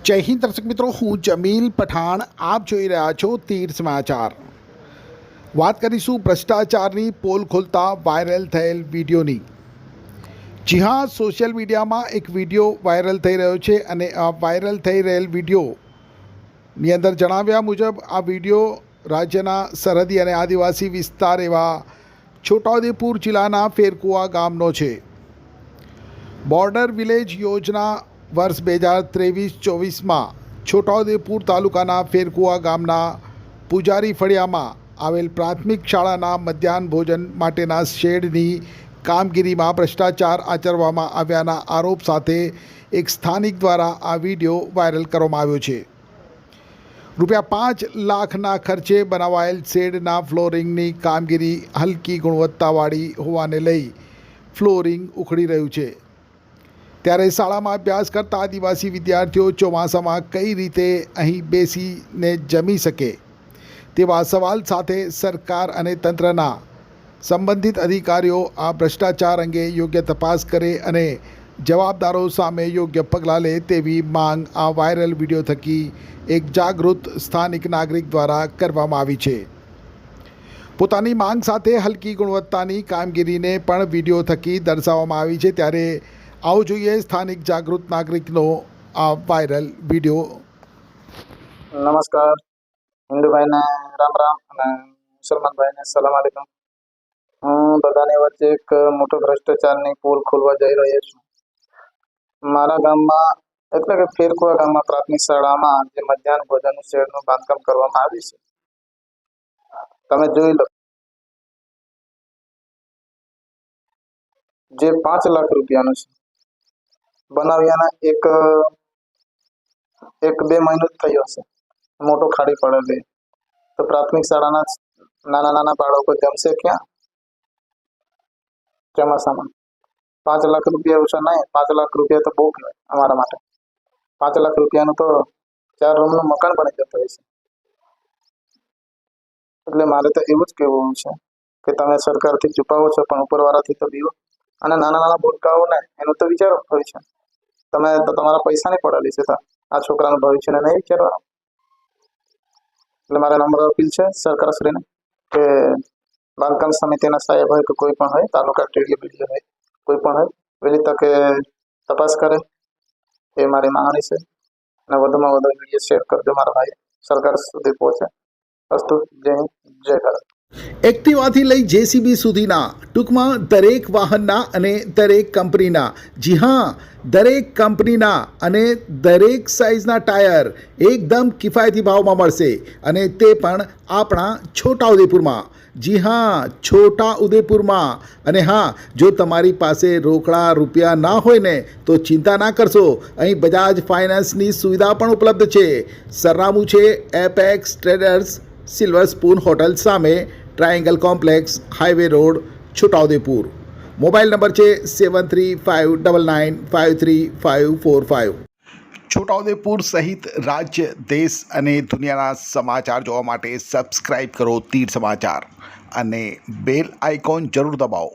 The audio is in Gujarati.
જય હિન્દ દર્શક મિત્રો, હું જમીલ પઠાણ, આપ જોઈ રહ્યા છો તીર સમાચાર। વાત કરીશું ભ્રષ્ટાચારની પોલ ખોલતા વાયરલ થયેલ વિડીયોની। જી હા, સોશિયલ મીડિયામાં એક વિડીયો વાયરલ થઈ રહ્યો છે અને આ વાયરલ થઈ રહેલ વિડીયોની અંદર જણાવ્યા મુજબ આ વિડીયો રાજ્યના સરહદી અને આદિવાસી વિસ્તાર એવા છોટાઉદેપુર જિલ્લાના ફેરકુવા ગામનો છે। બોર્ડર વિલેજ યોજના વર્ષ 2023-24માં છોટાઉદેપુર તાલુકાના ફેરકુવા ગામના પૂજારી ફળિયામાં આવેલ પ્રાથમિક શાળાના મધ્યાહન ભોજન માટેના શેડની કામગીરીમાં ભ્રષ્ટાચાર આચરવામાં આવ્યાના આરોપ સાથે એક સ્થાનિક દ્વારા આ વિડીયો વાયરલ કરવામાં આવ્યો છે। ₹5 લાખના ખર્ચે બનાવાયેલ શેડના ફ્લોરિંગની કામગીરી હલકી ગુણવત્તાવાળી હોવાને લઈ ફ્લોરિંગ ઉખડી રહ્યું છે, ત્યારે શાળામાં અભ્યાસ કરતા આદિવાસી વિદ્યાર્થીઓ ચોમાસામાં કઈ રીતે અહીં બેસીને જમી શકે તેવા સવાલ સાથે સરકાર અને તંત્રના સંબંધિત અધિકારીઓ આ ભ્રષ્ટાચાર અંગે યોગ્ય તપાસ કરે અને જવાબદારો સામે યોગ્ય પગલાં લે તેવી માંગ આ વાયરલ વિડીયો થકી એક જાગૃત સ્થાનિક નાગરિક દ્વારા કરવામાં આવી છે। પોતાની માંગ સાથે હલકી ગુણવત્તાની કામગીરીને પણ વિડીયો થકી દર્શાવવામાં આવી છે, ત્યારે આવો જોઈએ સ્થાનિક જાગૃત નાગરિકનો આ વાયરલ વિડીયો। નમસ્કાર, હિન્દુ ભાઈને રામ રામ અને મુસલમાન ભાઈને સલામ આલેકુમ। હું બધાની વચ્ચે એક મોટો ભ્રષ્ટાચારની પોલ ખોલવા જઈ રહ્યો છું। મારા ગામમાં એટલે કે ફેરકુવા ગામમાં પ્રાથમિક શાળામાં જે મધ્યાહન ભોજનનું શેડનું બાંધકામ કરવામાં આવ્યું છે, તમે જોઈ લો, જે 5 લાખ રૂપિયાનું છે। બનાવ્યાના એક બે મહિનો જ થયો હશે, મોટો ખાડી પડેલી। તો પ્રાથમિક શાળાના નાના બાળકો જમશે ક્યાં ચોમાસામાં? 5 લાખ રૂપિયા ઓછા નહીં, 5 લાખ રૂપિયા તો બહુ કહેવાય અમારા માટે। 5 લાખ રૂપિયાનું તો 4 રૂમનું મકાન બની જતું હોય છે। એટલે મારે તો એવું જ કહેવું છે કે તમે સરકારથી છુપાવો છો પણ ઉપરવાળાથી તો બીવો, અને નાના ભૂલકાઓને એનું તો વિચારો હોય છે। તમે તો તમારા પૈસાની પડેલી છે, તો આ છોકરાનું ભવિષ્યને નહીં વિચારવાનું। એટલે મારે નમ્ર અપીલ છે સરકારશ્રીને કે બાંધકામ સમિતિના સાહેબ હોય કે કોઈ પણ હોય, તાલુકા ટીડીઓ બીડીઓ હોય, કોઈ પણ હોય, વહેલી તકે તપાસ કરે એ મારી માંગણી છે। અને વધુમાં વધુ વિડીયો શેર કરજો મારા ભાઈ, સરકાર સુધી પહોંચે। અસ્તુ, જય હિન્દ, જય ભારત। એક્ટિવાથી લઈ જેસીબી સુધીના, ટૂંકમાં દરેક વાહનના અને દરેક કંપનીના, જી હા, દરેક કંપનીના અને દરેક સાઇઝના ટાયર એકદમ કિફાયતી ભાવમાં મળશે, અને તે પણ આપણા છોટાઉદેપુરમાં। જી હા, છોટાઉદેપુરમાં। અને હા, જો તમારી પાસે રોકડા રૂપિયા ના હોય ને તો ચિંતા ના કરશો, અહીં બજાજ ફાઇનાન્સની સુવિધા પણ ઉપલબ્ધ છે। સરનામું છે Apex Traders, silver spoon hotel સામે, triangle complex, highway road, Chhota Udepur. Mobile number છે 7359953545। છોટાઉદેપુર સહિત રાજ્ય, દેશ અને દુનિયાના સમાચાર જોવા માટે સબસ્ક્રાઈબ કરો તીર સમાચાર અને બેલ આઇકોન જરૂર દબાવો।